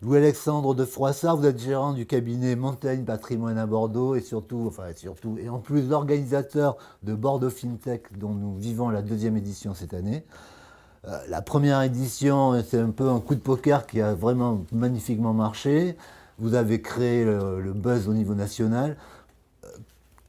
Louis-Alexandre de Froissart, vous êtes gérant du cabinet Montaigne Patrimoine à Bordeaux et surtout, et en plus l'organisateur de Bordeaux FinTech dont nous vivons la deuxième édition cette année. La première édition, c'est un peu un coup de poker qui a vraiment magnifiquement marché. Vous avez créé le buzz au niveau national.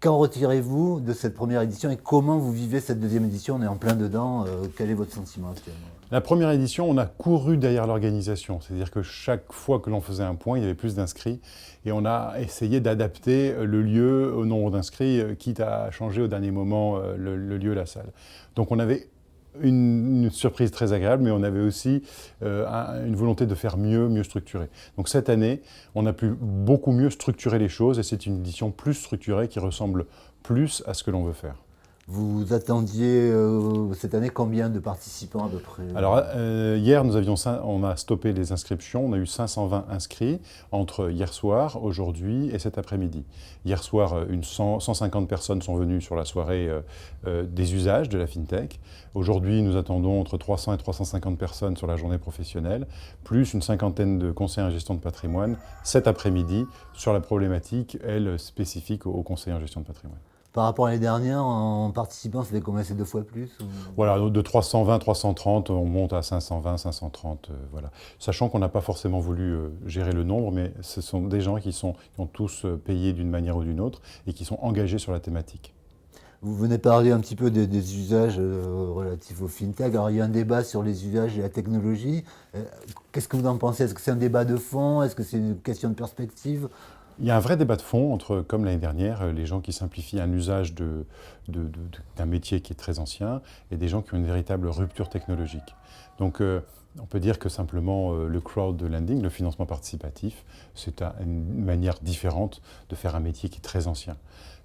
Qu'en retirez-vous de cette première édition et comment vous vivez cette deuxième édition? On est en plein dedans. Quel est votre sentiment actuellement? La première édition, on a couru derrière l'organisation. C'est-à-dire que chaque fois que l'on faisait un point, il y avait plus d'inscrits. Et on a essayé d'adapter le lieu au nombre d'inscrits, quitte à changer au dernier moment le lieu, la salle. Donc on avait une surprise très agréable, mais on avait aussi une volonté de faire mieux structuré. Donc cette année, on a pu beaucoup mieux structurer les choses et c'est une édition plus structurée qui ressemble plus à ce que l'on veut faire. Vous attendiez cette année combien de participants à peu près? Alors hier, on a stoppé les inscriptions, on a eu 520 inscrits entre hier soir, aujourd'hui et cet après-midi. Hier soir, 150 personnes sont venues sur la soirée des usages de la FinTech. Aujourd'hui, nous attendons entre 300 et 350 personnes sur la journée professionnelle, plus une cinquantaine de conseillers en gestion de patrimoine cet après-midi sur la problématique, elle, spécifique aux conseillers en gestion de patrimoine. Par rapport à l'année dernière, en participants, c'était combien? C'est deux fois plus ou... Voilà, de 320, 330, on monte à 520, 530, voilà. Sachant qu'on n'a pas forcément voulu gérer le nombre, mais ce sont des gens qui ont tous payé d'une manière ou d'une autre et qui sont engagés sur la thématique. Vous venez parler un petit peu des usages relatifs au FinTech. Alors, il y a un débat sur les usages et la technologie. Qu'est-ce que vous en pensez? Est-ce que c'est un débat de fond? Est-ce que c'est une question de perspective? Il y a un vrai débat de fond entre, comme l'année dernière, les gens qui simplifient un usage d'un métier qui est très ancien et des gens qui ont une véritable rupture technologique. Donc, on peut dire que simplement le crowdlending, le financement participatif, c'est une manière différente de faire un métier qui est très ancien.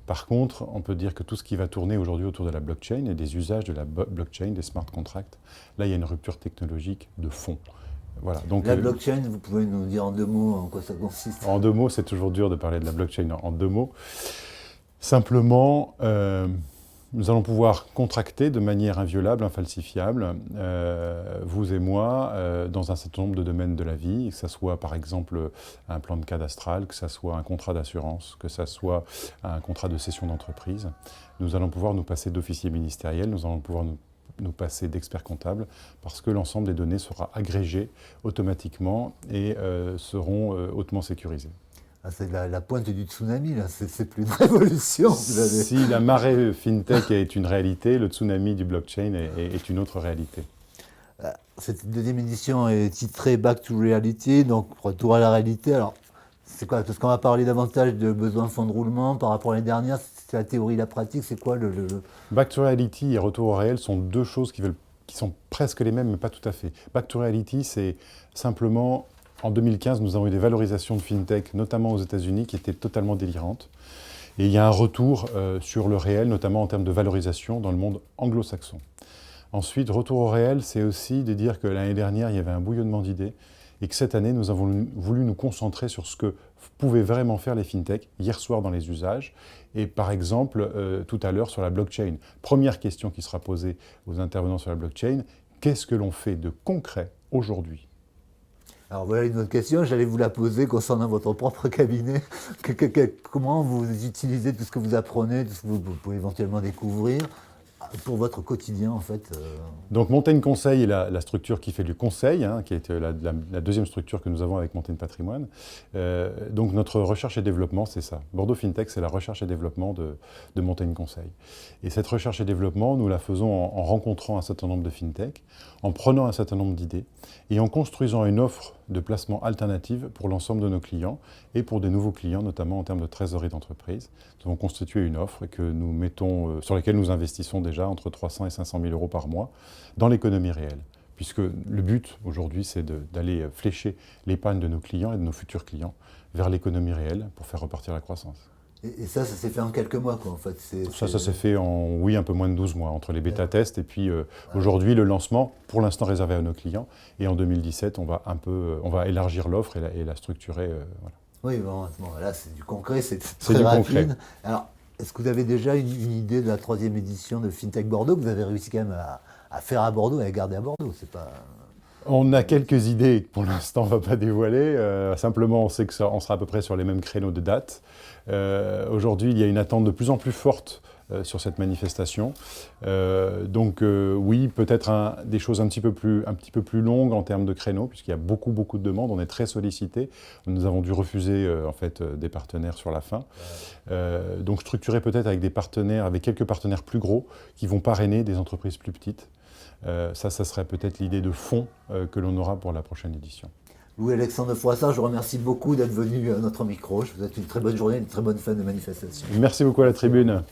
Par contre, on peut dire que tout ce qui va tourner aujourd'hui autour de la blockchain et des usages de la blockchain, des smart contracts, là, il y a une rupture technologique de fond. Voilà, donc, La blockchain, vous pouvez nous dire en deux mots en quoi ça consiste? en deux mots, c'est toujours dur de parler de la blockchain en deux mots. Simplement, nous allons pouvoir contracter de manière inviolable, infalsifiable, vous et moi, dans un certain nombre de domaines de la vie, que ce soit par exemple un plan de cadastral, que ce soit un contrat d'assurance, que ce soit un contrat de cession d'entreprise. Nous allons pouvoir nous passer d'officiers ministériels, nous allons pouvoir nous passer d'experts comptables parce que l'ensemble des données sera agrégé automatiquement et seront hautement sécurisées. Ah, c'est la pointe du tsunami, là. C'est plus une révolution. Si la marée FinTech est une réalité, le tsunami du blockchain est une autre réalité. Cette deuxième édition est titrée Back to Reality, donc retour à la réalité. Alors, c'est quoi? Parce qu'on va parler davantage de besoins de fonds de roulement par rapport à l'année dernière. C'est la théorie et la pratique. C'est quoi Back to Reality et retour au réel sont deux choses qui sont presque les mêmes, mais pas tout à fait. Back to Reality, c'est simplement, en 2015, nous avons eu des valorisations de FinTech, notamment aux États-Unis, qui étaient totalement délirantes. Et il y a un retour sur le réel, notamment en termes de valorisation dans le monde anglo-saxon. Ensuite, retour au réel, c'est aussi de dire que l'année dernière, il y avait un bouillonnement d'idées et que cette année, nous avons voulu nous concentrer sur ce que pouvaient vraiment faire les FinTech hier soir dans les usages et par exemple tout à l'heure sur la blockchain. Première question qui sera posée aux intervenants sur la blockchain, qu'est-ce que l'on fait de concret aujourd'hui? Alors voilà une autre question, j'allais vous la poser concernant votre propre cabinet. Comment vous utilisez tout ce que vous apprenez, tout ce que vous pouvez éventuellement découvrir pour votre quotidien en fait? Donc Montaigne Conseil est la structure qui fait du conseil, hein, qui est la deuxième structure que nous avons avec Montaigne Patrimoine. Donc notre recherche et développement, c'est ça. Bordeaux FinTech, c'est la recherche et développement de Montaigne Conseil. Et cette recherche et développement, nous la faisons en rencontrant un certain nombre de FinTech, en prenant un certain nombre d'idées et en construisant une offre de placement alternative pour l'ensemble de nos clients et pour des nouveaux clients, notamment en termes de trésorerie d'entreprise. Nous avons constitué une offre que nous mettons, sur laquelle nous investissons déjà entre 300 et 500 000 euros par mois dans l'économie réelle. Puisque le but aujourd'hui, c'est d'aller flécher l'épargne de nos clients et de nos futurs clients vers l'économie réelle pour faire repartir la croissance. Et ça s'est fait en quelques mois quoi en fait. Ça s'est fait en, oui, un peu moins de 12 mois, entre les bêta-tests et puis aujourd'hui le lancement, pour l'instant réservé à nos clients. Et en 2017, on va élargir l'offre et la structurer. Voilà. Oui, bon, là c'est du concret, c'est très rapide. Concret. Alors, est-ce que vous avez déjà une idée de la troisième édition de FinTech Bordeaux que vous avez réussi quand même à faire à Bordeaux et à garder à Bordeaux? C'est pas... On a quelques idées que pour l'instant on ne va pas dévoiler. Simplement, on sait qu'on sera à peu près sur les mêmes créneaux de date. Aujourd'hui, il y a une attente de plus en plus forte sur cette manifestation. Oui, peut-être des choses un petit peu plus longues en termes de créneaux, puisqu'il y a beaucoup de demandes. On est très sollicité. Nous avons dû refuser des partenaires sur la fin. Donc structurer peut-être avec des partenaires, avec quelques partenaires plus gros qui vont parrainer des entreprises plus petites. Ça serait peut-être l'idée de fond que l'on aura pour la prochaine édition. Louis-Alexandre Froissart, je vous remercie beaucoup d'être venu à notre micro. Je vous souhaite une très bonne journée, une très bonne fin de manifestation. Merci beaucoup à la tribune.